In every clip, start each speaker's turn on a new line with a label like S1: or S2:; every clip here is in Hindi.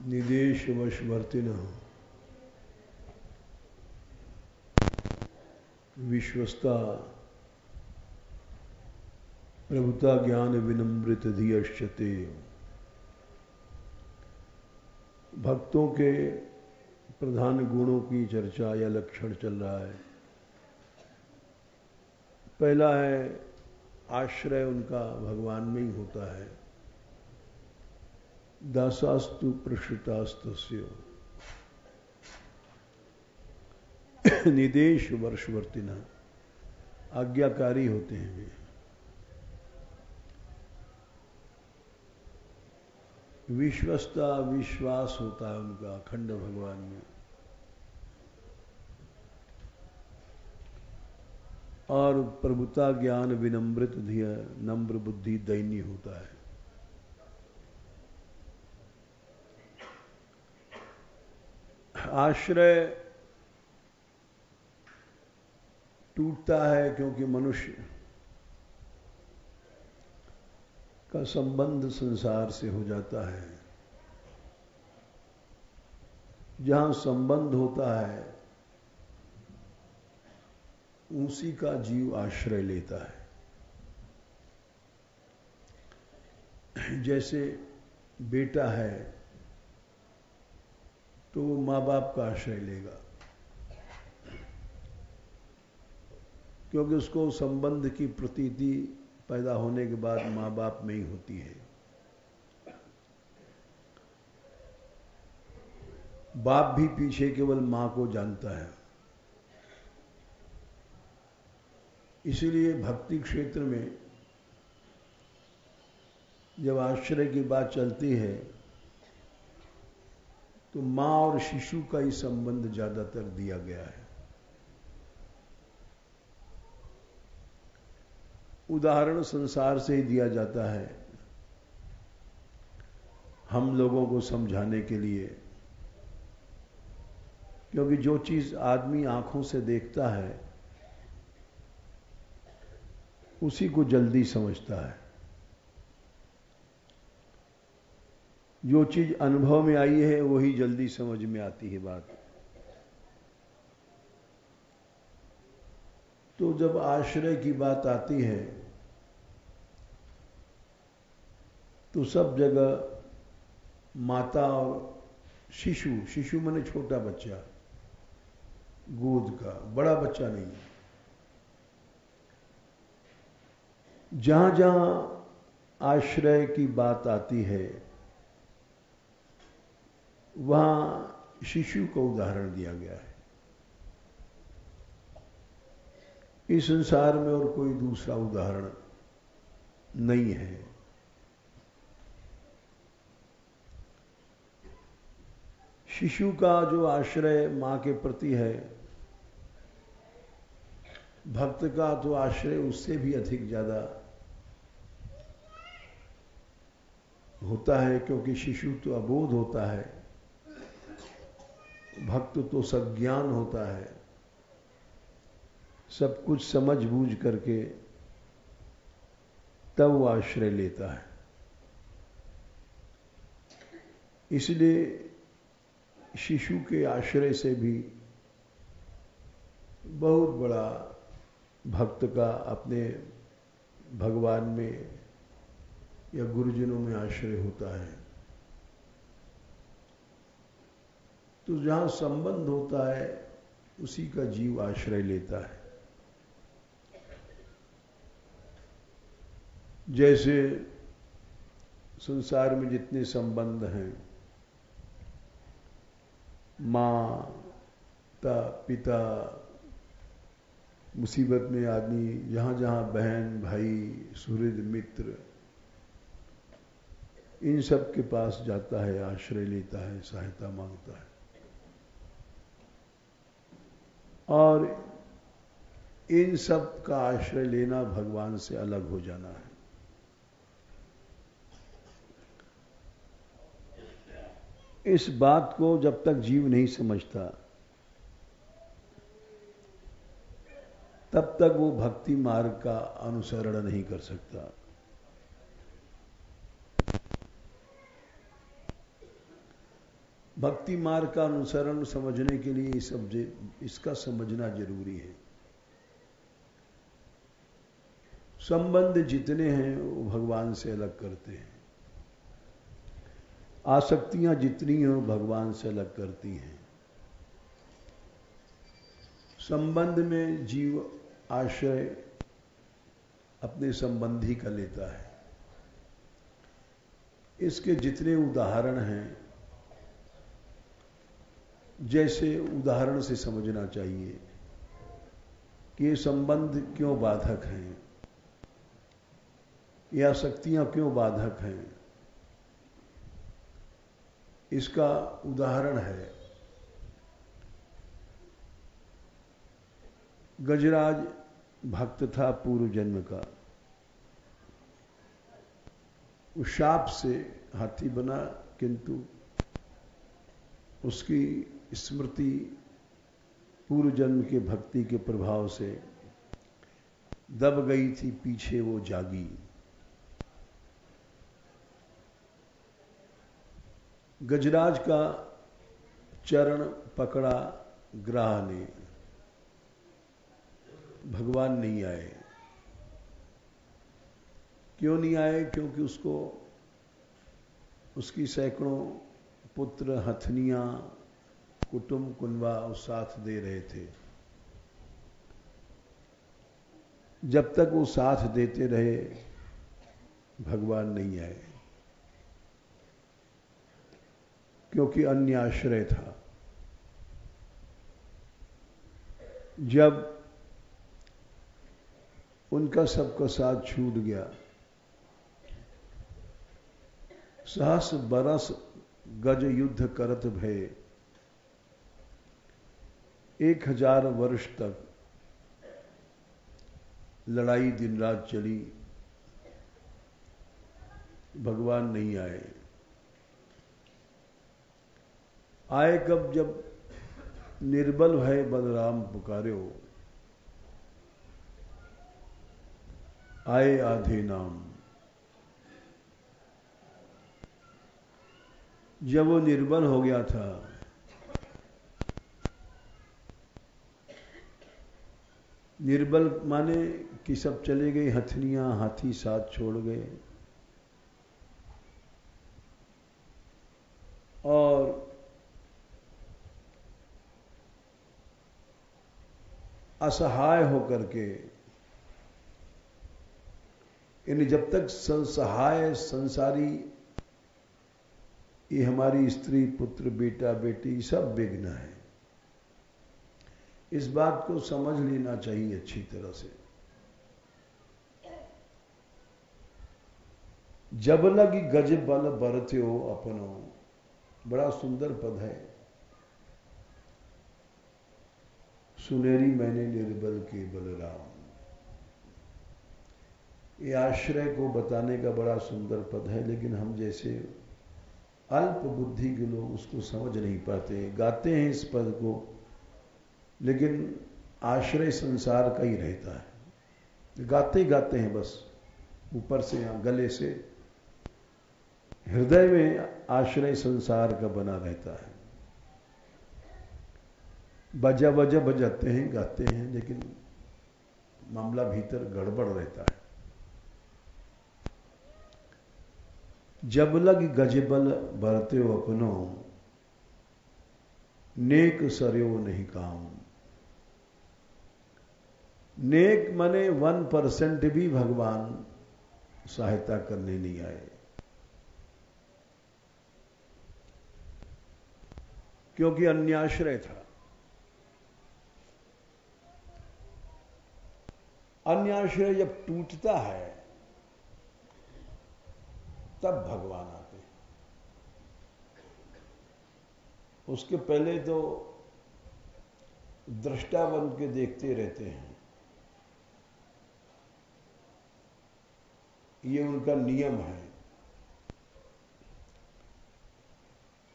S1: निदेश वशवर्तिनः विश्वस्ता प्रभुता ज्ञान विनम्रित धियश्चते। भक्तों के प्रधान गुणों की चर्चा या लक्षण चल रहा है। पहला है आश्रय उनका भगवान में ही होता है। दासास्तु प्रसृतास्तस्य निदेश वर्षवर्तिना, आज्ञाकारी होते हैं वे। विश्वस्ता, विश्वास होता है उनका अखंड भगवान में। और प्रभुता ज्ञान विनम्रित धिय, नम्र बुद्धि दैन्य होता है। आश्रय टूटता है क्योंकि मनुष्य का संबंध संसार से हो जाता है। जहां संबंध होता है उसी का जीव आश्रय लेता है। जैसे बेटा है तो वो माँ बाप का आश्रय लेगा, क्योंकि उसको संबंध की प्रतीति पैदा होने के बाद माँ बाप में ही होती है। बाप भी पीछे केवल माँ को जानता है। इसीलिए भक्ति क्षेत्र में जब आश्रय की बात चलती है तो माँ और शिशु का ही संबंध ज्यादातर दिया गया है। उदाहरण संसार से ही दिया जाता है हम लोगों को समझाने के लिए, क्योंकि जो चीज आदमी आंखों से देखता है उसी को जल्दी समझता है। जो चीज अनुभव में आई है वही जल्दी समझ में आती है बात। तो जब आश्रय की बात आती है तो सब जगह माता और शिशु, शिशु माने छोटा बच्चा, गोद का, बड़ा बच्चा नहीं। जहां जहां आश्रय की बात आती है वहां शिशु का उदाहरण दिया गया है। इस संसार में और कोई दूसरा उदाहरण नहीं है। शिशु का जो आश्रय मां के प्रति है, भक्त का तो आश्रय उससे भी अधिक ज्यादा होता है, क्योंकि शिशु तो अबोध होता है, भक्त तो सज्ञान होता है, सब कुछ समझ बूझ करके तब वो आश्रय लेता है। इसलिए शिशु के आश्रय से भी बहुत बड़ा भक्त का अपने भगवान में या गुरुजनों में आश्रय होता है। तो जहां संबंध होता है उसी का जीव आश्रय लेता है। जैसे संसार में जितने संबंध हैं, माता पिता, मुसीबत में आदमी जहां जहां बहन भाई सुहृद मित्र, इन सब के पास जाता है, आश्रय लेता है, सहायता मांगता है। और इन सब का आश्रय लेना भगवान से अलग हो जाना है। इस बात को जब तक जीव नहीं समझता तब तक वो भक्ति मार्ग का अनुसरण नहीं कर सकता। भक्ति मार्ग का अनुसरण समझने के लिए इसका समझना जरूरी है। संबंध जितने हैं वो भगवान से अलग करते हैं, आसक्तियां जितनी हो भगवान से अलग करती हैं। संबंध में जीव आश्रय अपने संबंधी का लेता है। इसके जितने उदाहरण हैं, जैसे उदाहरण से समझना चाहिए कि ये संबंध क्यों बाधक हैं, ये आसक्तियां क्यों बाधक हैं। इसका उदाहरण है गजराज भक्त था पूर्व जन्म का, उस शाप से हाथी बना, किंतु उसकी स्मृति पूर्व जन्म के भक्ति के प्रभाव से दब गई थी, पीछे वो जागी। गजराज का चरण पकड़ा ग्राह ने, भगवान नहीं आए। क्यों नहीं आए? क्योंकि उसको उसकी सैकड़ों पुत्र, हथनियां, कुटुंब कुनबा उस साथ दे रहे थे। जब तक वो साथ देते रहे भगवान नहीं आए, क्योंकि अन्य आश्रय था। जब उनका सबका साथ छूट गया, सहस बरस गज युद्ध करत भय, 1000 वर्ष तक लड़ाई दिन रात चली, भगवान नहीं आए। आए कब? जब निर्बल भय बलराम पुकार्यो, आए आधे नाम। जब वो निर्बल हो गया था, निर्बल माने कि सब चले गए, हथनियां हाथी साथ छोड़ गए, और असहाय होकर के, यानी जब तक सहाय संसारी, ये हमारी स्त्री पुत्र बेटा बेटी सब विघ्न है, इस बात को समझ लेना चाहिए अच्छी तरह से। जब लगी गज बल बरत्यो अपनो, बड़ा सुंदर पद है। सुनेरी मैंने निर्बल के बलराम, ये आश्रय को बताने का बड़ा सुंदर पद है, लेकिन हम जैसे अल्प बुद्धि के लोग उसको समझ नहीं पाते। गाते हैं इस पद को, लेकिन आश्रय संसार का ही रहता है। गाते गाते हैं बस, ऊपर से या गले से, हृदय में आश्रय संसार का बना रहता है। बजा बजा बजाते हैं, गाते हैं, लेकिन मामला भीतर गड़बड़ रहता है। जब लग गजबल बरत्यो अपनो, नेक सरयो नहीं काम। नेक माने 1% भी भगवान सहायता करने नहीं आए, क्योंकि अन्याश्रय था। अन्याश्रय जब टूटता है तब भगवान आते हैं। उसके पहले तो दृष्टा बन के देखते रहते हैं, ये उनका नियम है।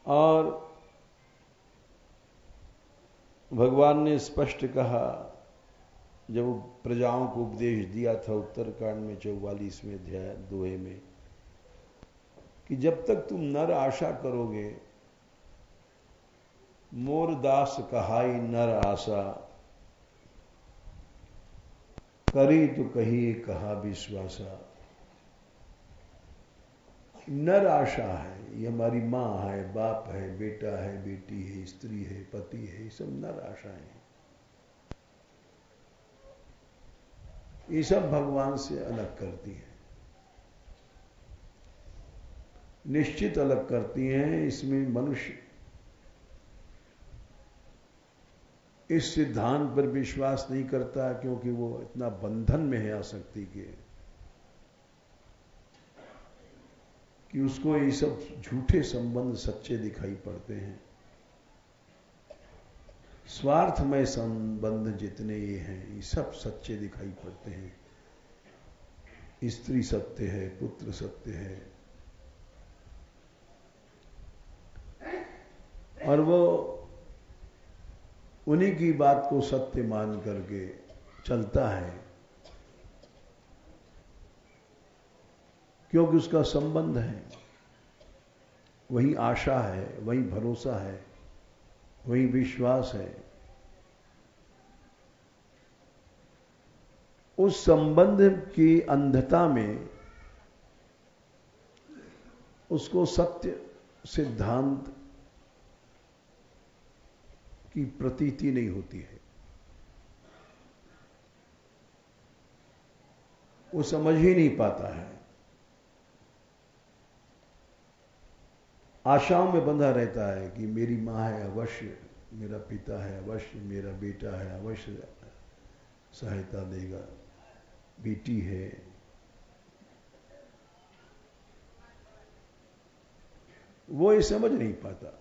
S1: और भगवान ने स्पष्ट कहा, जब प्रजाओं को उपदेश दिया था उत्तरकांड में 44वें अध्याय 2 में, कि जब तक तुम नर आशा करोगे मोर दास कहाई नर आशा, करी तो कहिए कहा विश्वासा। नर आशा है, ये हमारी मां है, बाप है, बेटा है, बेटी है, स्त्री है, पति है, ये सब नर आशाएं हैं। ये सब भगवान से अलग करती हैं, निश्चित अलग करती हैं। इसमें मनुष्य इस सिद्धांत पर विश्वास नहीं करता क्योंकि वो इतना बंधन में है आसक्ति के कि उसको ये सब झूठे संबंध सच्चे दिखाई पड़ते हैं। स्वार्थमय संबंध जितने ये हैं ये सब सच्चे दिखाई पड़ते हैं। स्त्री सत्य है, पुत्र सत्य है, और वो उन्हीं की बात को सत्य मान करके चलता है क्योंकि उसका संबंध है, वही आशा है, वही भरोसा है, वही विश्वास है। उस संबंध की अंधता में उसको सत्य सिद्धांत की प्रतीति नहीं होती है, वो समझ ही नहीं पाता है। आशाओं में बंधा रहता है कि मेरी मां है अवश्य, मेरा पिता है अवश्य, मेरा बेटा है अवश्य सहायता देगा, बेटी है। वो ये समझ नहीं पाता।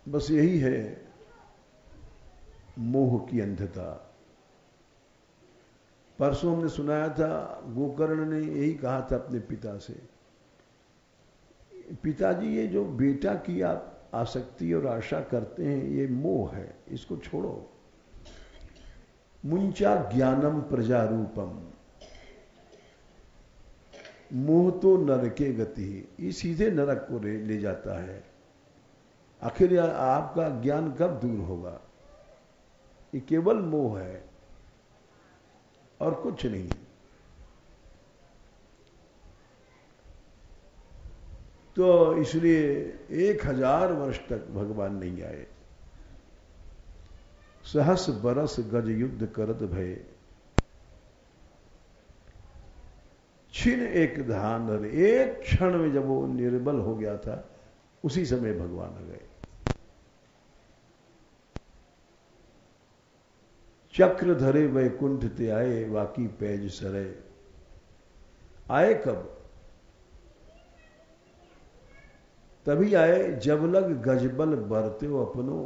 S1: बस यही है मोह की अंधता। परसों हमने सुनाया था, गोकर्ण ने यही कहा था अपने पिता से, पिताजी ये जो बेटा की आप आसक्ति और आशा करते हैं ये मोह है, इसको छोड़ो। मुंचा ज्ञानम प्रजारूपम, मोह तो नरके गति, ये सीधे नरक को ले जाता है। आखिर आपका ज्ञान कब दूर होगा? ये केवल मोह है और कुछ नहीं। तो इसलिए 1000 वर्ष तक भगवान नहीं आए। सहस बरस गज युद्ध करत भय, छिन एक धान धर। एक क्षण में जब वो निर्बल हो गया था उसी समय भगवान आ गए। चक्र धरे वैकुंठ ते आए, वाकी पैज सरे। आए कब? तभी आए जब लग गजबल बरते हो अपनो,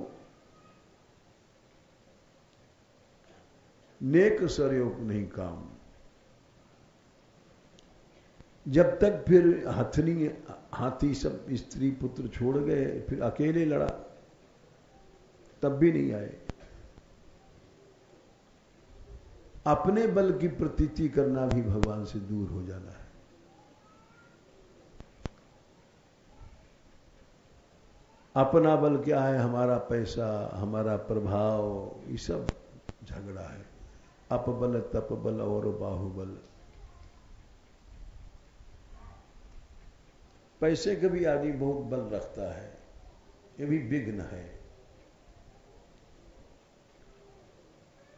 S1: नेक सरयोग नहीं काम। जब तक फिर हाथी सब स्त्री पुत्र छोड़ गए, फिर अकेले लड़ा, तब भी नहीं आए। अपने बल की प्रतीति करना भी भगवान से दूर हो जाना है। अपना बल क्या है? हमारा पैसा, हमारा प्रभाव, ये सब झगड़ा है। अपबल तपबल और बाहुबल। पैसे का भी आदमी बहुत बल रखता है, ये भी विघ्न है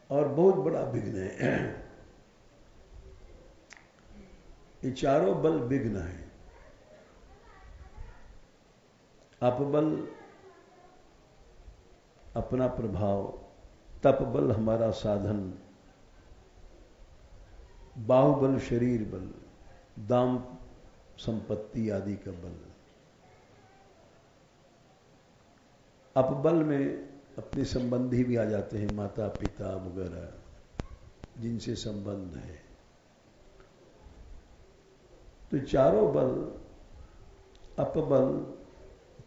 S1: और बहुत बड़ा विघ्न है। ये चारों बल विघ्न है। अपबल अपना प्रभाव, तपबल हमारा साधन, बाहुबल शरीर बल, दाम संपत्ति आदि का बल। अपबल में अपने संबंधी भी आ जाते हैं, माता पिता वगैरह जिनसे संबंध है। तो चारों बल, अपबल,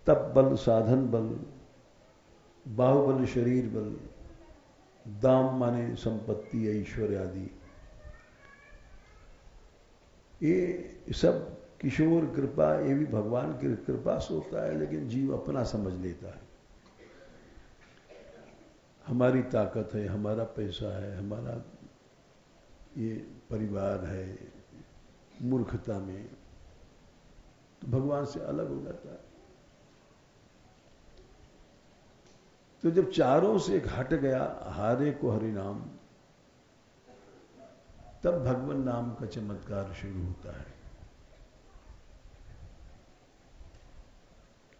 S1: तप बल साधन बल, बाहुबल शरीर बल, दाम माने संपत्ति ऐश्वर्य आदि, ये सब किशोर कृपा, ये भी भगवान की कृपा से होता है, लेकिन जीव अपना समझ लेता है। हमारी ताकत है, हमारा पैसा है, हमारा ये परिवार है, मूर्खता में तो भगवान से अलग हो जाता है। तो जब चारों से हट गया, हारे को हरि नाम, तब भगवान नाम का चमत्कार शुरू होता है।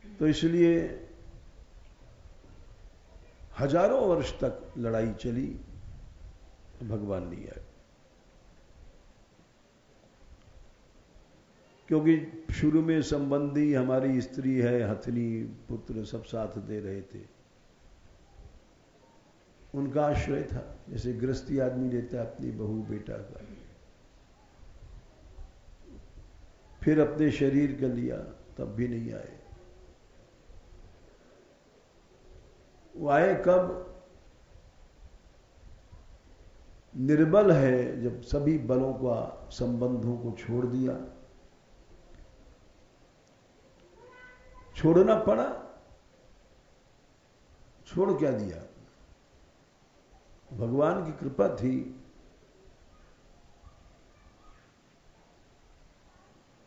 S1: तो इसलिए हजारों वर्ष तक लड़ाई चली, भगवान नहीं आए, क्योंकि शुरू में संबंधी हमारी स्त्री है, हथनी पुत्र सब साथ दे रहे थे, उनका आश्रय था। जैसे गृहस्थी आदमी लेता है अपनी बहू बेटा का, फिर अपने शरीर का लिया, तब भी नहीं आए। वो आए कब? निर्बल है, जब सभी बलों का संबंधों को छोड़ दिया, छोड़ना पड़ा। छोड़ क्या दिया? भगवान की कृपा थी।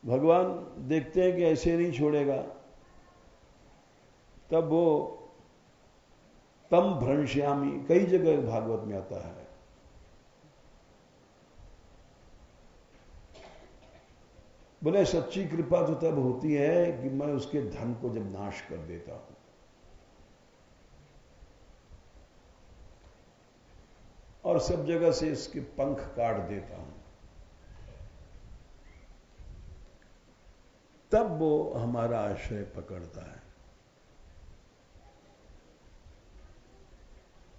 S1: भगवान देखते हैं कि ऐसे नहीं छोड़ेगा, तब वो तम भ्रंश्यामी, कई जगह भागवत में आता है, बोले सच्ची कृपा तो तब होती है कि मैं उसके धन को जब नाश कर देता हूं, और सब जगह से इसके पंख काट देता हूं, तब वो हमारा आश्रय पकड़ता है।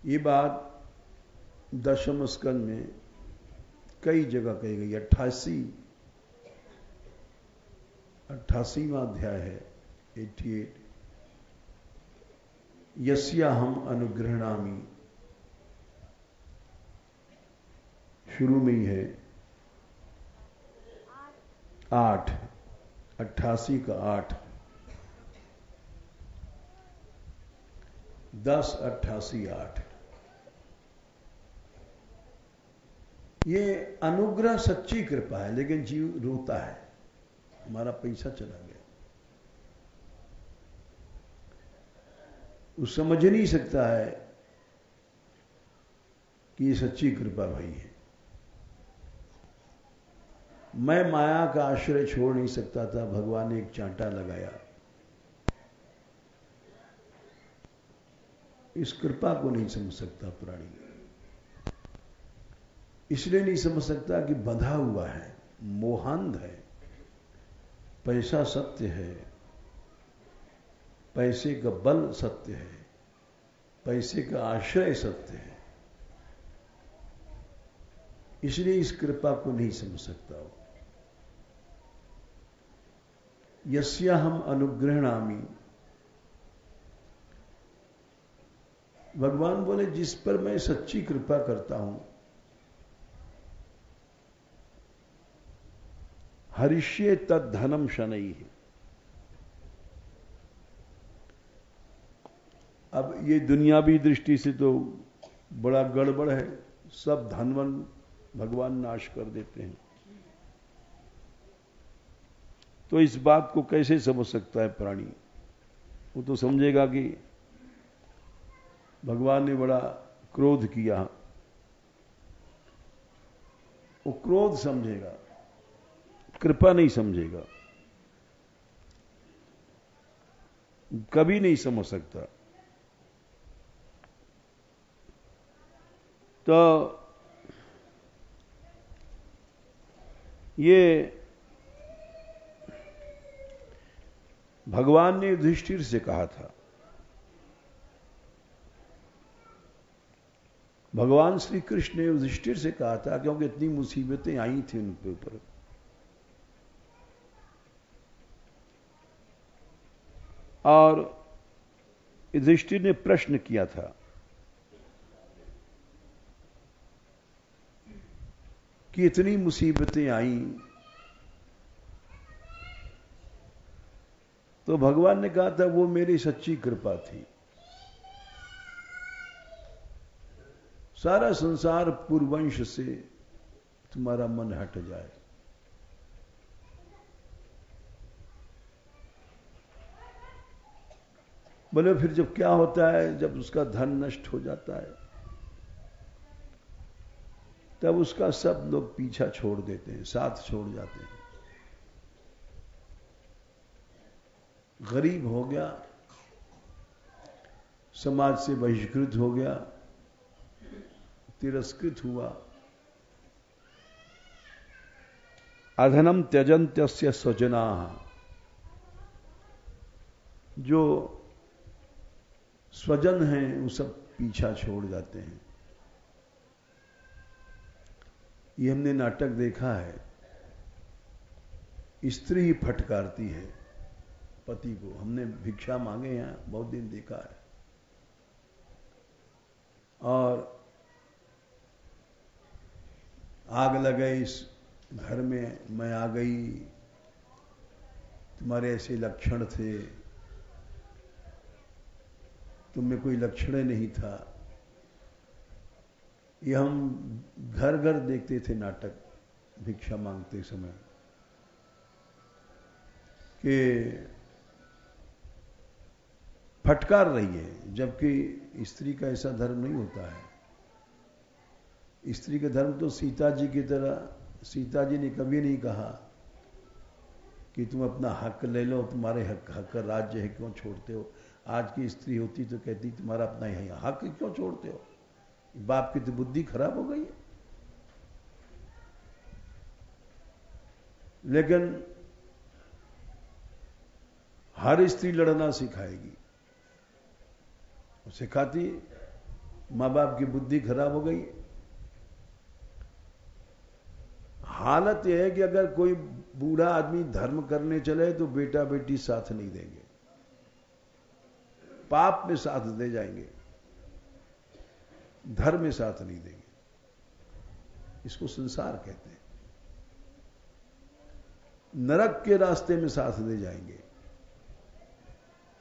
S1: ये बात दशम स्कंद में कई जगह कही गई। 88वां अध्याय है, 88। यस्या हम अनुग्रहणामि, शुरू में ही है 8, 88 का 8, 10, 88, 8। ये अनुग्रह सच्ची कृपा है, लेकिन जीव रोता है, हमारा पैसा चला गया। वो समझ नहीं सकता है कि ये सच्ची कृपा भाई है। मैं माया का आश्रय छोड़ नहीं सकता था, भगवान ने एक चांटा लगाया। इस कृपा को नहीं समझ सकता प्राणी, इसलिए नहीं समझ सकता कि बंधा हुआ है, मोहांध है। पैसा सत्य है, पैसे का बल सत्य है, पैसे का आश्रय सत्य है, इसलिए इस कृपा को नहीं समझ सकता हो। यस्या हम अनुग्रहणामि, भगवान बोले जिस पर मैं सच्ची कृपा करता हूं, हरिष्ये तद धनम शनैः। अब ये दुनियावी दृष्टि से तो बड़ा गड़बड़ है, सब धनवन भगवान नाश कर देते हैं। तो इस बात को कैसे समझ सकता है प्राणी? वो तो समझेगा कि भगवान ने बड़ा क्रोध किया, वो क्रोध समझेगा, कृपा नहीं समझेगा, कभी नहीं समझ सकता। तो ये भगवान ने युधिष्ठिर से कहा था, भगवान श्री कृष्ण ने युधिष्ठिर से कहा था, क्योंकि इतनी मुसीबतें आई थी उनके ऊपर। और युधिष्ठिर ने प्रश्न किया था कि इतनी मुसीबतें आई, तो भगवान ने कहा था वो मेरी सच्ची कृपा थी। सारा संसार पूर्वंश से तुम्हारा मन हट जाए। बोले फिर जब क्या होता है, जब उसका धन नष्ट हो जाता है तब उसका सब लोग पीछा छोड़ देते हैं, साथ छोड़ जाते हैं। गरीब हो गया, समाज से बहिष्कृत हो गया, तिरस्कृत हुआ। अधनम त्यजन्त्यस्य स्वजनाः, जो स्वजन हैं वो सब पीछा छोड़ जाते हैं। ये हमने नाटक देखा है। स्त्री ही फटकारती है पति को। हमने भिक्षा मांगे हैं, बहुत दिन देखा है। और आग लगे इस घर में, मैं आ गई, तुम्हारे ऐसे लक्षण थे, तुम में कोई लक्षण नहीं था। ये हम घर घर देखते थे नाटक भिक्षा मांगते समय कि फटकार रही है, जबकि स्त्री का ऐसा धर्म नहीं होता है। स्त्री का धर्म तो सीता जी की तरह, सीता जी ने कभी नहीं कहा कि तुम अपना हक ले लो, तुम्हारे हक का राज्य है, क्यों छोड़ते हो। आज की स्त्री होती तो कहती तुम्हारा अपना ही हक क्यों छोड़ते हो, बाप की तो बुद्धि खराब हो गई है। लेकिन हर स्त्री लड़ना सिखाएगी, सिखाती मां बाप की बुद्धि खराब हो गई। हालत यह है कि अगर कोई बूढ़ा आदमी धर्म करने चले तो बेटा बेटी साथ नहीं देंगे, पाप में साथ दे जाएंगे, धर्म में साथ नहीं देंगे। इसको संसार कहते हैं। नरक के रास्ते में साथ दे जाएंगे।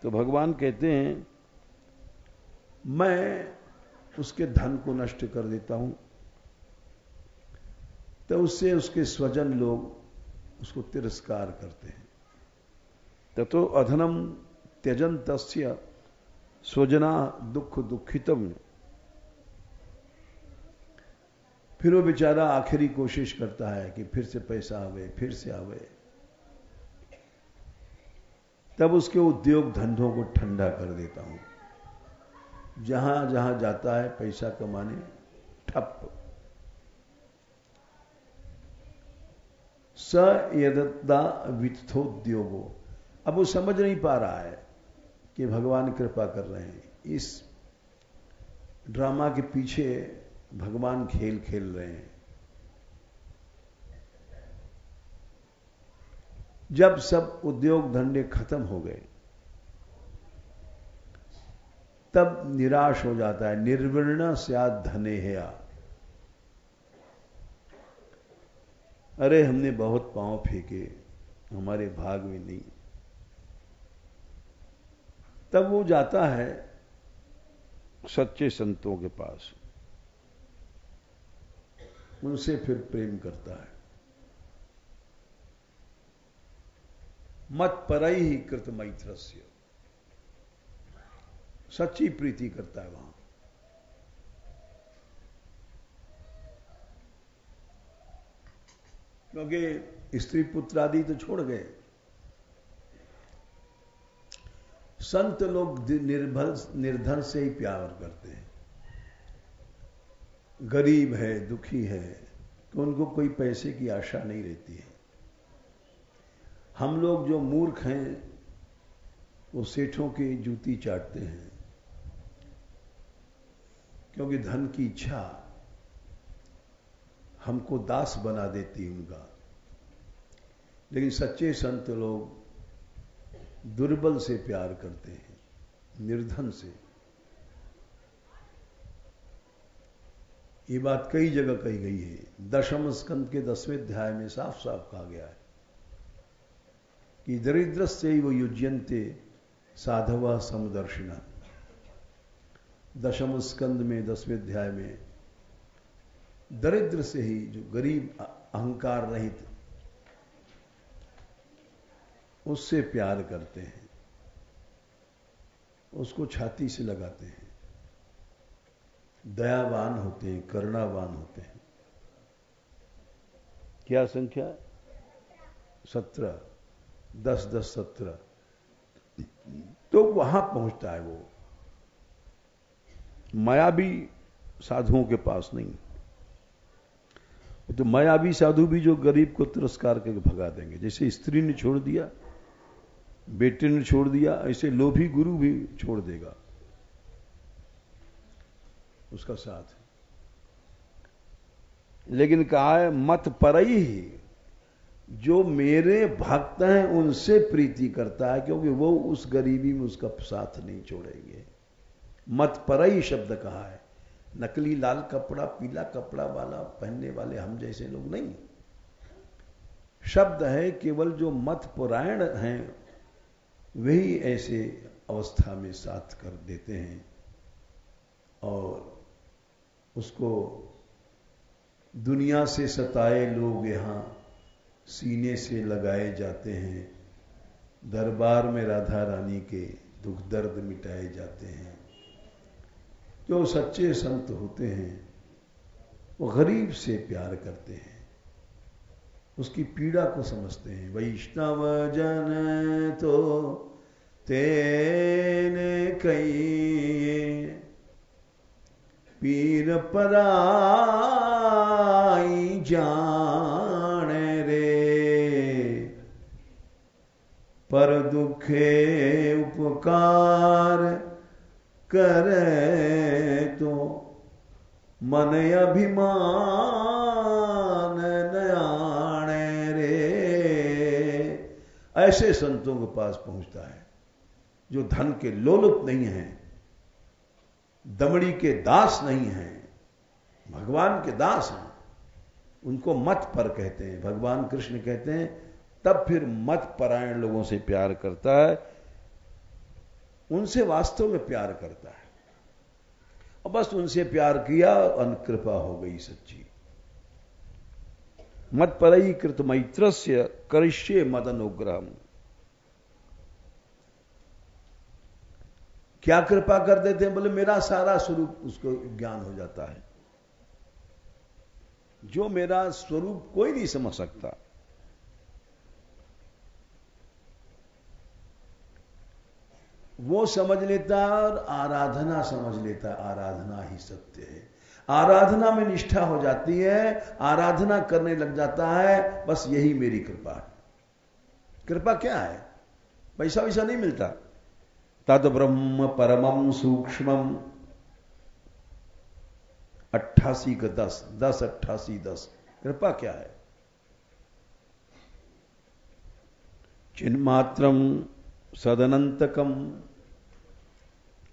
S1: तो भगवान कहते हैं मैं उसके धन को नष्ट कर देता हूं, तो उससे उसके स्वजन लोग उसको तिरस्कार करते हैं। ततो अधनम त्यजन्तस्य स्वजना दुख दुखितम। फिर वो बेचारा आखिरी कोशिश करता है कि फिर से पैसा आवे, फिर से आवे। तब उसके उद्योग धंधों को ठंडा कर देता हूं। जहां जहां जाता है पैसा कमाने, ठप। स यदत्ता वित्थोद्योगो। अब वो समझ नहीं पा रहा है कि भगवान कृपा कर रहे हैं। इस ड्रामा के पीछे भगवान खेल खेल रहे हैं। जब सब उद्योग धंधे खत्म हो गए तब निराश हो जाता है। निर्विर्ण स्यात् धनेह्या। अरे हमने बहुत पांव फेंके, हमारे भाग में नहीं। तब वो जाता है सच्चे संतों के पास, उनसे फिर प्रेम करता है। मत परई ही कृत मैत्रस्य। सच्ची प्रीति करता है वहां। क्योंकि स्त्री पुत्र आदि तो छोड़ गए। संत लोग निर्धन से ही प्यार करते हैं। गरीब है, दुखी है, तो उनको कोई पैसे की आशा नहीं रहती है। हम लोग जो मूर्ख हैं वो सेठों की जूती चाटते हैं, क्योंकि धन की इच्छा हमको दास बना देती है उनका। लेकिन सच्चे संत लोग दुर्बल से प्यार करते हैं, निर्धन से। ये बात कई जगह कही गई है। दशम स्कंद के 10वें अध्याय में साफ साफ कहा गया है कि दरिद्रस्यैव युज्यन्ते साधवः समदर्शिनः। दशम स्कंद में 10वें अध्याय में दरिद्र से ही, जो गरीब अहंकार रहित, उससे प्यार करते हैं, उसको छाती से लगाते हैं, दयावान होते हैं, करुणावान होते हैं। क्या संख्या? 17, 10, 10, 17। तो वहां पहुंचता है वो, मायावी साधुओं के पास नहीं। तो मायावी साधु भी जो गरीब को तिरस्कार करके भगा देंगे, जैसे स्त्री ने छोड़ दिया, बेटे ने छोड़ दिया, ऐसे लोभी गुरु भी छोड़ देगा उसका साथ। लेकिन कहा है मत परई ही, जो मेरे भक्त हैं उनसे प्रीति करता है, क्योंकि वो उस गरीबी में उसका साथ नहीं छोड़ेंगे। मत परई शब्द कहा है, नकली लाल कपड़ा पीला कपड़ा वाला पहनने वाले हम जैसे लोग नहीं। शब्द है केवल जो मत परायण हैं वही ऐसे अवस्था में साथ कर देते हैं और उसको दुनिया से सताए लोग यहां सीने से लगाए जाते हैं, दरबार में राधा रानी के दुख दर्द मिटाए जाते हैं। जो सच्चे संत होते हैं वो गरीब से प्यार करते हैं, उसकी पीड़ा को समझते हैं। वैष्णव जन तो तेने कई पीर पराई जान रे, पर दुखे उपकार करे तो मन अभिमान नयाणे रे। ऐसे संतों के पास पहुंचता है जो धन के लोलुप नहीं हैं, दमड़ी के दास नहीं हैं, भगवान के दास हैं। उनको मत पर कहते हैं, भगवान कृष्ण कहते हैं। तब फिर मत परायण लोगों से प्यार करता है, उनसे वास्तव में प्यार करता है। और बस उनसे प्यार किया और कृपा हो गई सच्ची। मत परई कृत मैत्रस्य करिष्ये मद अनुग्रहम। क्या कृपा कर देते हैं? बोले मेरा सारा स्वरूप उसको ज्ञान हो जाता है, जो मेरा स्वरूप कोई नहीं समझ सकता। वो समझ लेता है और आराधना समझ लेता है। आराधना ही सत्य है। आराधना में निष्ठा हो जाती है, आराधना करने लग जाता है। बस यही मेरी कृपा है। कृपा क्या है? पैसा वैसा नहीं मिलता। तद ब्रह्म परमम सूक्ष्मम 88 का 10, 10 88 10। कृपा क्या है? चिन्मात्रम सदनंतकम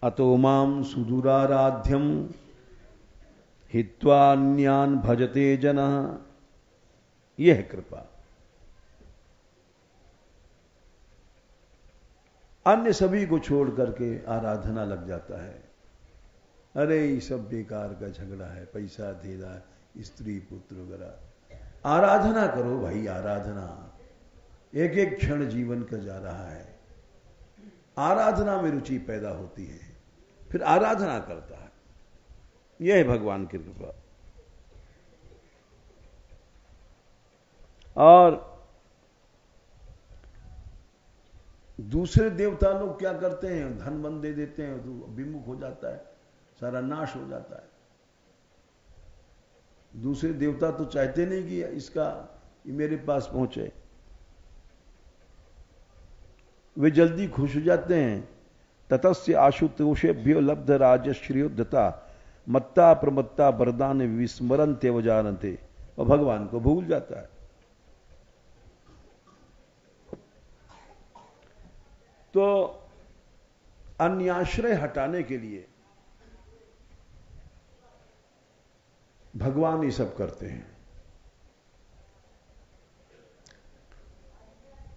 S1: अतो माम सुदूराराध्यम हित्वान्यान भजते जनः। यह है कृपा। अन्य सभी को छोड़ करके आराधना लग जाता है। अरे ये सब बेकार का झगड़ा है, पैसा धेरा, स्त्री पुत्र वगैरह। आराधना करो भाई, आराधना। एक एक क्षण जीवन का जा रहा है, आराधना में रुचि पैदा होती है, फिर आराधना करता है। यह है भगवान की कृपा। और दूसरे देवता लोग क्या करते हैं? धन वन दे देते हैं तो विमुख हो जाता है, सारा नाश हो जाता है। दूसरे देवता तो चाहते नहीं कि इसका मेरे पास पहुंचे, वे जल्दी खुश हो जाते हैं। ततस्य आशुतोषेभ्यो लब्ध राजश्रियोद्धता मत्ता प्रमत्ता वरदान विस्मरण तेव जानते। और भगवान को भूल जाता है। तो अन्याश्रय हटाने के लिए भगवान ये सब करते हैं।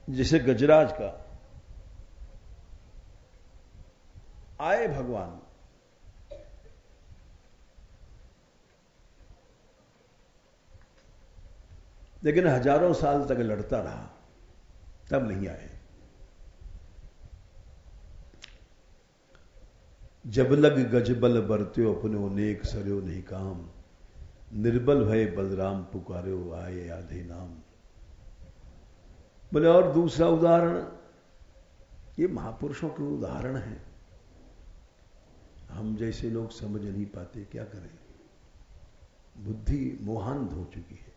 S1: जैसे गजराज का आए भगवान, लेकिन हजारों साल तक लड़ता रहा, तब नहीं आए। जब लग गजबल बरत्यो अपने अनेक सरयो नहीं काम, निर्बल भय बलराम पुकार्यो आए आधे नाम। बोले और दूसरा उदाहरण, ये महापुरुषों के उदाहरण हैं, हम जैसे लोग समझ नहीं पाते, क्या करें, बुद्धि मोहांध हो चुकी है।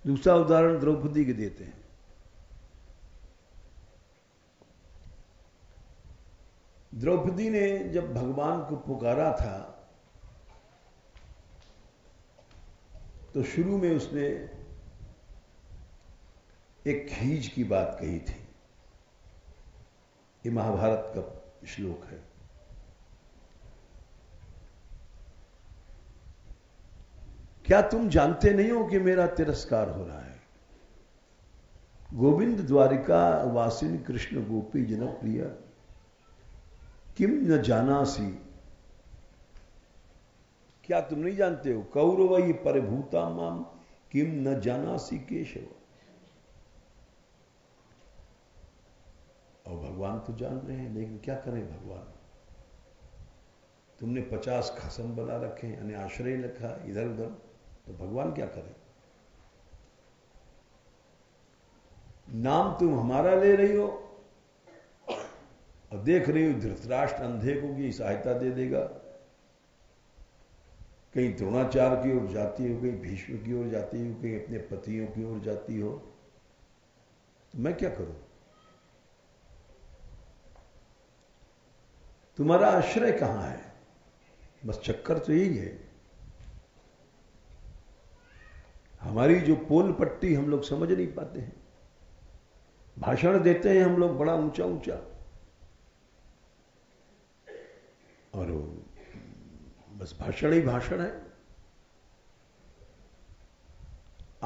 S1: दूसरा उदाहरण द्रौपदी के देते हैं। द्रौपदी ने जब भगवान को पुकारा था तो शुरू में उसने एक खीज की बात कही थी। ये महाभारत का श्लोक है। क्या तुम जानते नहीं हो कि मेरा तिरस्कार हो रहा है? गोविंद द्वारिका वासिन कृष्ण गोपी जनप्रिय, किम न जानासी। क्या तुम नहीं जानते हो? कौरवई परभूता माम किम न जानासी केशव। और भगवान तो जान रहे हैं, लेकिन क्या करें भगवान, तुमने 50 खसम बना रखे हैं, यानी आश्रय रखा इधर उधर, तो भगवान क्या करें? नाम तुम हमारा ले रही हो और देख रही हो धृतराष्ट्र अंधे को की सहायता दे देगा, कहीं द्रोणाचार्य की ओर जाती हो, कहीं भीष्म की ओर जाती हो, कहीं अपने पतियों की ओर जाती हो, तो मैं क्या करूं? तुम्हारा आश्रय कहां है? बस चक्कर तो यही है। हमारी जो पोल पट्टी हम लोग समझ नहीं पाते हैं। भाषण देते हैं हम लोग बड़ा ऊंचा ऊंचा, और बस भाषण ही भाषण है।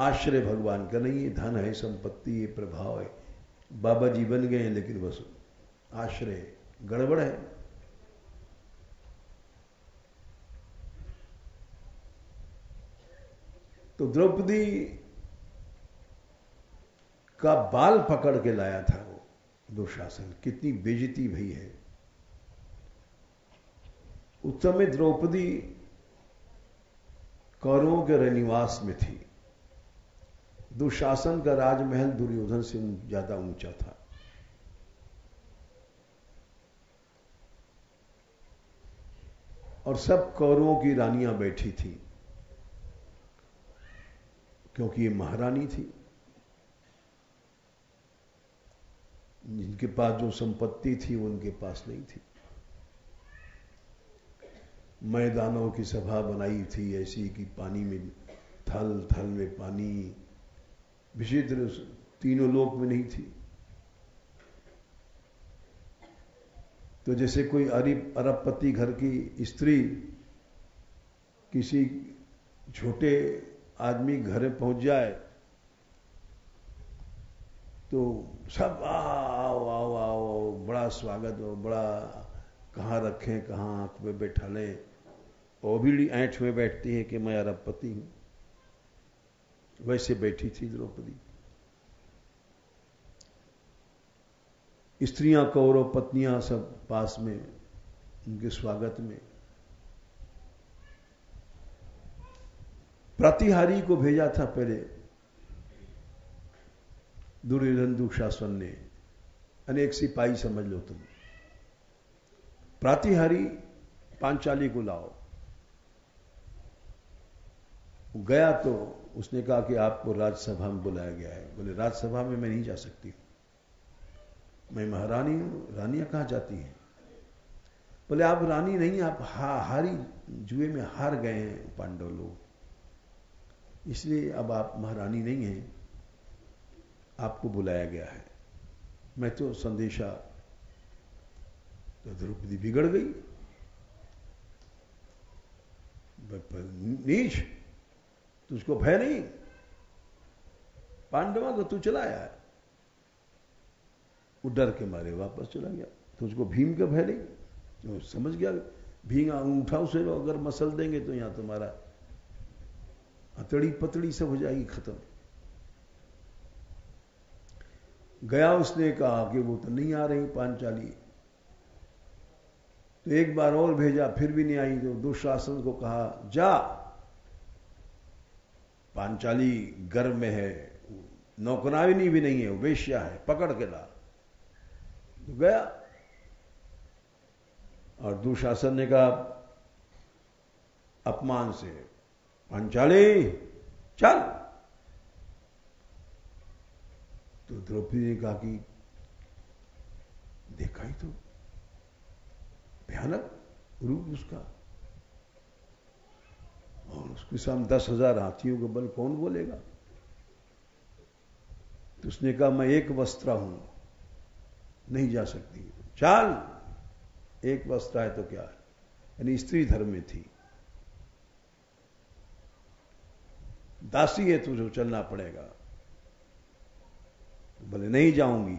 S1: आश्रय भगवान का नहीं है, धन है, संपत्ति है, प्रभाव है, बाबा जी बन गए हैं, लेकिन बस आश्रय गड़बड़ है। तो द्रौपदी का बाल पकड़ के लाया था वो दुशासन, कितनी बेइज्जती भई है। उस समय द्रौपदी कौरवों के रनिवास में थी। दुशासन का राजमहल दुर्योधन से ज्यादा ऊंचा था। और सब कौरवों की रानियां बैठी थी, क्योंकि ये महारानी थी। जिनके पास जो संपत्ति थी वो उनके पास नहीं थी। मैदानों की सभा बनाई थी ऐसी कि पानी में, थल थल में पानी, विचित्र, तीनों लोक में नहीं थी। तो जैसे कोई अरबपति घर की स्त्री किसी छोटे आदमी घर पहुंच जाए तो सब आओ आओ आओ, बड़ा स्वागत हो, बड़ा कहाँ रखें, कहाँ आंख में बैठा लें। वो भी ऐंठ में बैठती है कि मैं अरबपति हूं। वैसे बैठी थी द्रौपदी। स्त्रियां, कौरव पत्नियां सब पास में उनके स्वागत में। प्रतिहारी को भेजा था पहले दुर्योधन दुशासन ने, अनेक सिपाही समझ लो तुम। प्रतिहारी पांचाली को लाओ। गया तो उसने कहा कि आपको राज्यसभा में बुलाया गया है। बोले राज्यसभा में मैं नहीं जा सकती, मैं महारानी हूं, रानियां कहां जाती हैं? बोले आप रानी नहीं, आप हारी, जुए में हार गए हैं पांडव लोग, इसलिए अब आप महारानी नहीं हैं, आपको बुलाया गया है। मैं तो संदेशा। तो द्रौपदी बिगड़ गई। नीच, तुझको भय नहीं? पांडवा को तू चलाया है। वो डर के मारे वापस चला गया। तुझको भीम का भय नहीं? वो समझ गया भीम अंगूठा से अगर मसल देंगे तो यहां तुम्हारा अतड़ी पतड़ी सब हो जाएगी खत्म। गया, उसने कहा कि वो तो नहीं आ रही पांचाली। तो एक बार और भेजा, फिर भी नहीं आई। तो दुशासन को कहा, जा, पांचाली गर्भ में है, नौकरानी भी नहीं है, वो वेश्या है, पकड़ के ला। तो गया, और दुशासन ने कहा अपमान से, पांचाली चल। तो द्रौपदी ने कहा कि देखा ही तो, भयानक रूप उसका, और उसके सामने 10,000 हाथियों का बल, कौन बोलेगा। तो उसने कहा, मैं एक वस्त्र हूं, नहीं जा सकती, चल। एक वस्त्र है तो क्या है, यानी स्त्री धर्म में थी, दासी है, तुझे चलना पड़ेगा। तो बोले नहीं जाऊंगी।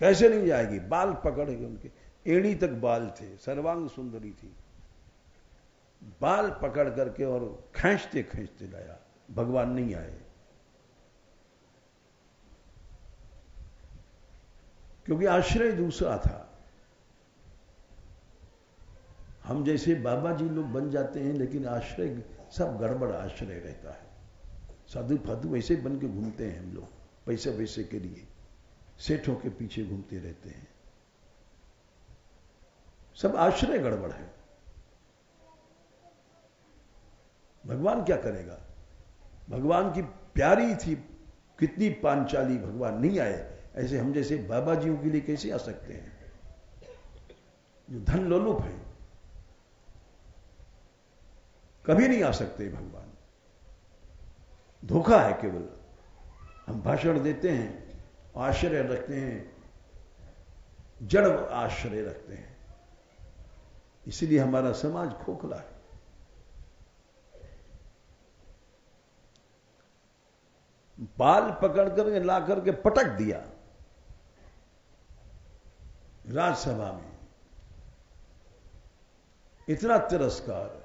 S1: कैसे नहीं जाएगी, बाल पकड़ के, उनके एड़ी तक बाल थे, सर्वांग सुंदरी थी, बाल पकड़ करके और खींचते खींचते लाया। भगवान नहीं आए, क्योंकि आश्रय दूसरा था। हम जैसे बाबा जी लोग बन जाते हैं, लेकिन आश्रय सब गड़बड़ आश्रय रहता है। साधु फाधु ऐसे बन के घूमते हैं हम लोग, पैसे वैसे के लिए सेठों के पीछे घूमते रहते हैं, सब आश्रय गड़बड़ है। भगवान क्या करेगा। भगवान की प्यारी थी, कितनी पांचाली, भगवान नहीं आए। ऐसे हम जैसे बाबा जियों के लिए कैसे आ सकते हैं, जो धन लोलुप है, कभी नहीं आ सकते भगवान। धोखा है केवल। हम भाषण देते हैं, आश्रय रखते हैं, जड़ आश्रय रखते हैं, इसलिए हमारा समाज खोखला है। बाल पकड़ कर ला करके पटक दिया राज्यसभा में, इतना तिरस्कार।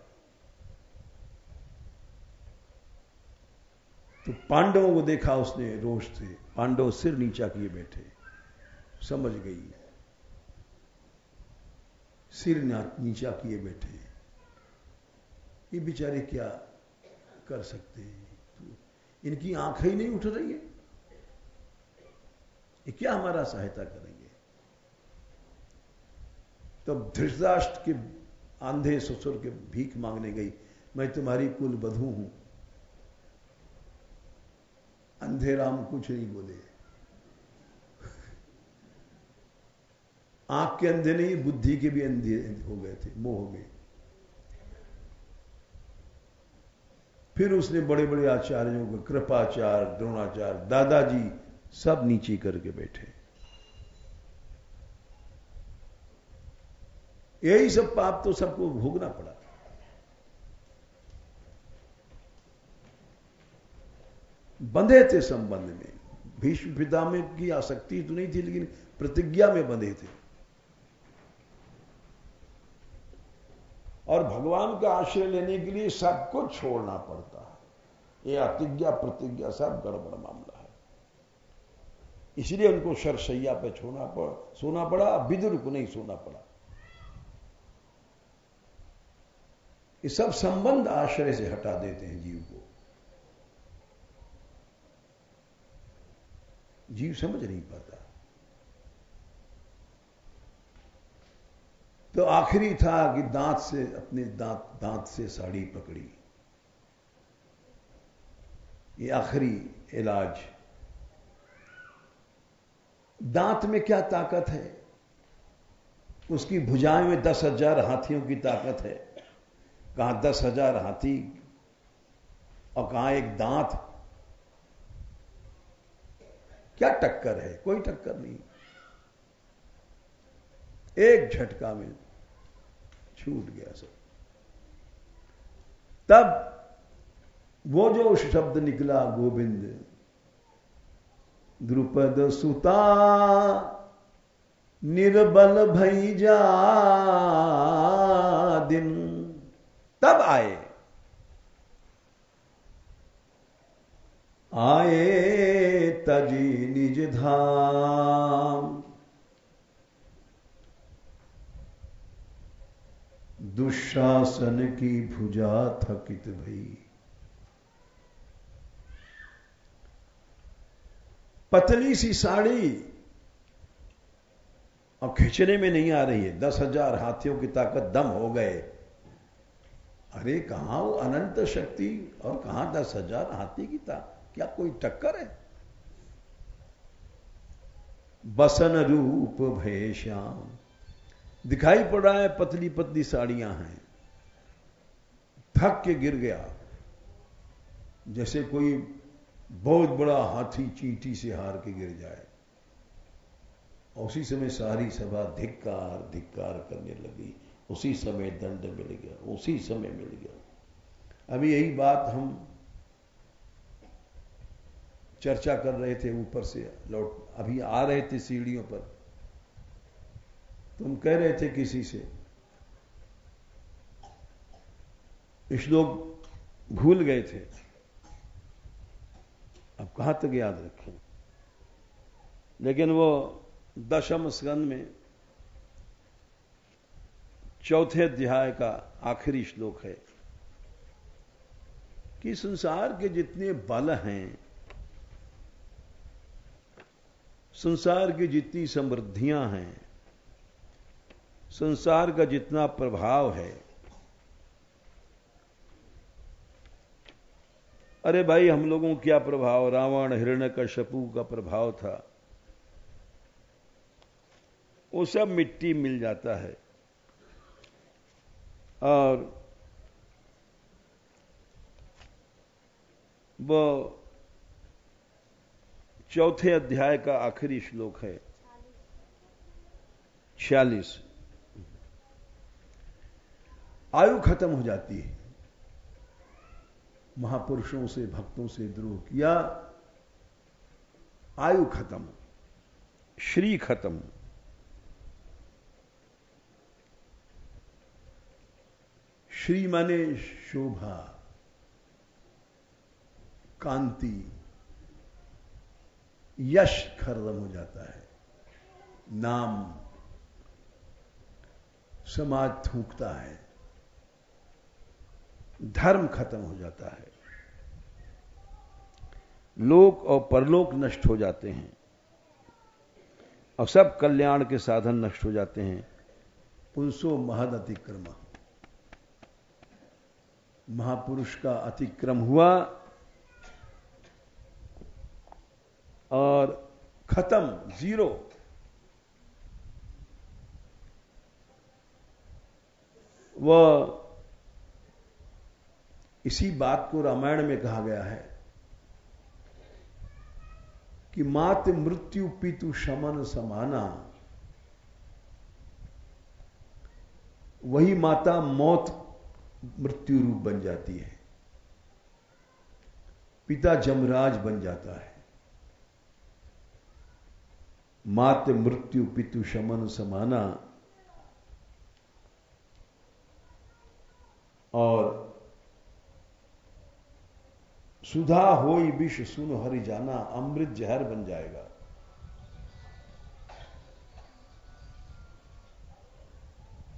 S1: तो पांडवों को देखा उसने रोष से, पांडव सिर नीचा किए बैठे, समझ गई, सिर नीचा किए बैठे, ये बेचारे क्या कर सकते हैं, तो इनकी आंखें ही नहीं उठ रही है, ये क्या हमारा सहायता करेंगे। तब धृतराष्ट्र के आंधे ससुर के भीख मांगने गई, मैं तुम्हारी कुल बधू हूं। अंधे राम कुछ नहीं बोले, आंख के अंधे नहीं, बुद्धि के भी अंधे हो गए थे, मोह में। फिर उसने बड़े बड़े आचार्यों को, कृपाचार्य, द्रोणाचार्य, दादाजी, सब नीचे करके बैठे। यही सब पाप तो सबको भोगना पड़ा। बंधे थे संबंध में, भीष्म पितामह की आसक्ति तो नहीं थी, लेकिन प्रतिज्ञा में बंधे थे। और भगवान का आश्रय लेने के लिए सब कुछ छोड़ना पड़ता है। ये अतिज्ञा प्रतिज्ञा सब गड़बड़ मामला है, इसलिए उनको शरशैया पे सोना पड़ा, विदुर को नहीं सोना पड़ा। ये सब संबंध आश्रय से हटा देते हैं जीव को। जीव समझ नहीं पाता। तो आखिरी था कि दांत से, अपने दांत से साड़ी पकड़ी, ये आखिरी इलाज। दांत में क्या ताकत है, उसकी भुजाएं में 10,000 हाथियों की ताकत है। कहां 10,000 हाथी और कहां एक दांत, क्या टक्कर है, कोई टक्कर नहीं। एक झटका में छूट गया सब। तब वो जो शब्द निकला, गोविंद, द्रुपद सुता निर्बल भई जा दिन, तब आए। आए तजी निज धाम, दुशासन की भुजा थकित भई। पतली सी साड़ी और खींचने में नहीं आ रही है, 10,000 हाथियों की ताकत दम हो गए। अरे कहां वो अनंत शक्ति और कहां 10,000 हाथी की ताकत, क्या कोई टक्कर है? बसन रूप भय श्याम, दिखाई पड़ रहा है पतली पतली साड़ियां हैं, थक के गिर गया जैसे कोई बहुत बड़ा हाथी चींटी से हार के गिर जाए। उसी समय सारी सभा धिक्कार धिक्कार करने लगी। उसी समय दंड मिल गया, उसी समय मिल गया। अभी यही बात हम चर्चा कर रहे थे, ऊपर से लौट अभी आ रहे थे सीढ़ियों पर, तुम कह रहे थे किसी से, श्लोक भूल गए थे, अब कहां तक याद रखें। लेकिन वो 10वें स्कंद में 4थे अध्याय का आखिरी श्लोक है कि संसार के जितने बल हैं, संसार की जितनी समृद्धियां हैं, संसार का जितना प्रभाव है, अरे भाई हम लोगों को क्या प्रभाव, रावण हिरण्यकश्यपु का प्रभाव था, वो सब मिट्टी मिल जाता है। और वो 4थे अध्याय का आखिरी श्लोक है 46। आयु खत्म हो जाती है। महापुरुषों से भक्तों से द्रोह किया, आयु खत्म, श्री खत्म। श्री माने शोभा, कांति, यश खत्म हो जाता है, नाम, समाज थूकता है, धर्म खत्म हो जाता है, लोक और परलोक नष्ट हो जाते हैं और सब कल्याण के साधन नष्ट हो जाते हैं। पुंसो महद अतिक्रम, महापुरुष का अतिक्रम हुआ और खत्म, जीरो। वह इसी बात को रामायण में कहा गया है कि मात मृत्यु पितु शमन समाना, वही माता मौत मृत्यु रूप बन जाती है, पिता जमराज बन जाता है। मात मृत्यु पितु शमन समाना, और सुधा होई विष सुन हरि जाना, अमृत जहर बन जाएगा।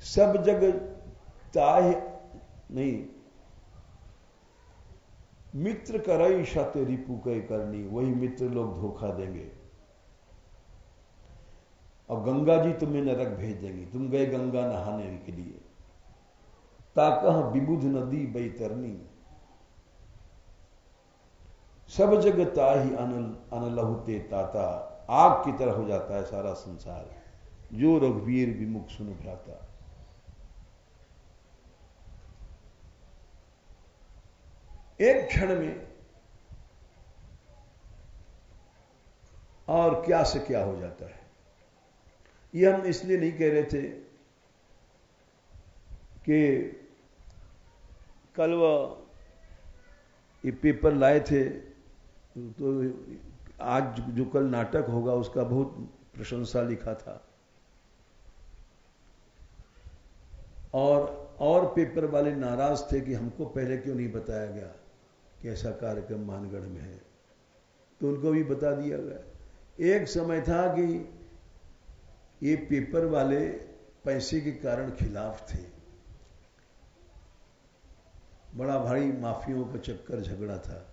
S1: सब जग ताहि नहीं, मित्र करई शत रिपु कई करनी, वही मित्र लोग धोखा देंगे और गंगा जी तुम्हें नरक भेज देंगी। तुम गए गंगा नहाने के लिए, ताकह विबुध नदी बैतरनी, सब जग ताहि अनलहुते ताता, आग की तरह हो जाता है सारा संसार, जो रघुवीर विमुख सुन भ्राता। एक क्षण में और क्या से क्या हो जाता है। ये हम इसलिए नहीं कह रहे थे कि कल वह ये पेपर लाए थे, तो आज जो कल नाटक होगा उसका बहुत प्रशंसा लिखा था, और पेपर वाले नाराज थे कि हमको पहले क्यों नहीं बताया गया कि ऐसा कार्यक्रम मानगढ़ में है। तो उनको भी बता दिया गया। एक समय था कि ये पेपर वाले पैसे के कारण खिलाफ थे, बड़ा भारी माफियों का चक्कर झगड़ा था।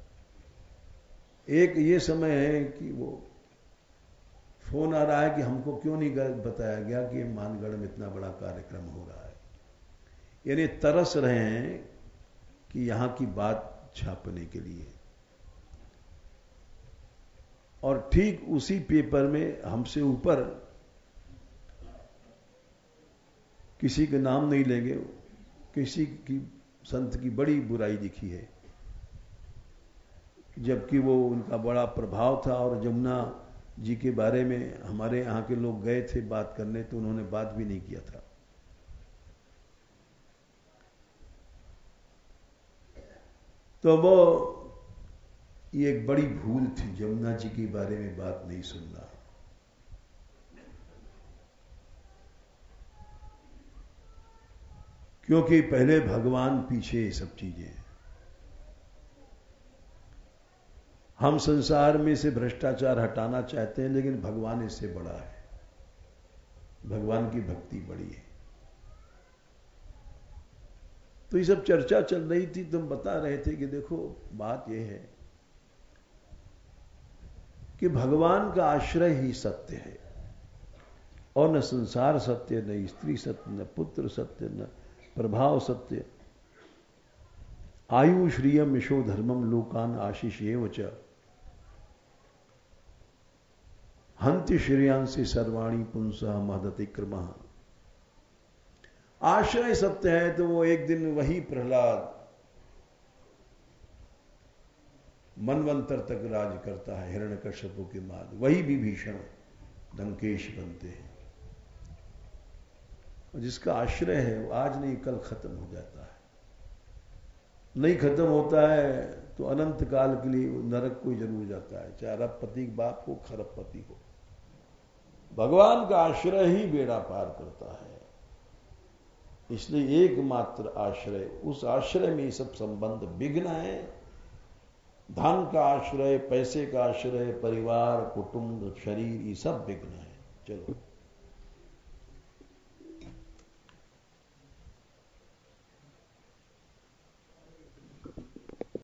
S1: एक ये समय है कि वो फोन आ रहा है कि हमको क्यों नहीं बताया गया कि मानगढ़ में इतना बड़ा कार्यक्रम हो रहा है, यानी तरस रहे हैं कि यहां की बात छापने के लिए। और ठीक उसी पेपर में हमसे ऊपर, किसी के नाम नहीं लेंगे, किसी की संत की बड़ी बुराई लिखी है, जबकि वो उनका बड़ा प्रभाव था। और जमुना जी के बारे में हमारे यहां के लोग गए थे बात करने, तो उन्होंने बात भी नहीं किया था। तो वो ये एक बड़ी भूल थी, जमुना जी के बारे में बात नहीं सुनना। क्योंकि पहले भगवान, पीछे ये सब चीजें। हम संसार में से भ्रष्टाचार हटाना चाहते हैं, लेकिन भगवान इससे बड़ा है, भगवान की भक्ति बड़ी है। तो ये सब चर्चा चल रही थी, तुम बता रहे थे कि देखो बात यह है कि भगवान का आश्रय ही सत्य है, और न संसार सत्य, न स्त्री सत्य, न पुत्र सत्य, न प्रभाव सत्य। आयु श्रियम यशो धर्मम लोकान आशीष एवच हंति श्रेयांसी सर्वाणी पुंसा महदति क्रमः। आश्रय सत्य है तो वो एक दिन वही प्रहलाद मनवंतर तक राज करता है, हिरण्यकश्यप के बाद वही विभीषण लंकेश बनते हैं। जिसका आश्रय है वो आज नहीं कल खत्म हो जाता है, नहीं खत्म होता है तो अनंत काल के लिए नरक को जरूर जाता है, चाहे अरबपति बाप हो खरबपति हो। भगवान का आश्रय ही बेड़ा पार करता है। इसलिए एकमात्र आश्रय, उस आश्रय में ये सब संबंध विघ्न है। धन का आश्रय, पैसे का आश्रय, परिवार, कुटुंब, शरीर, ये सब विघ्न है। चलो।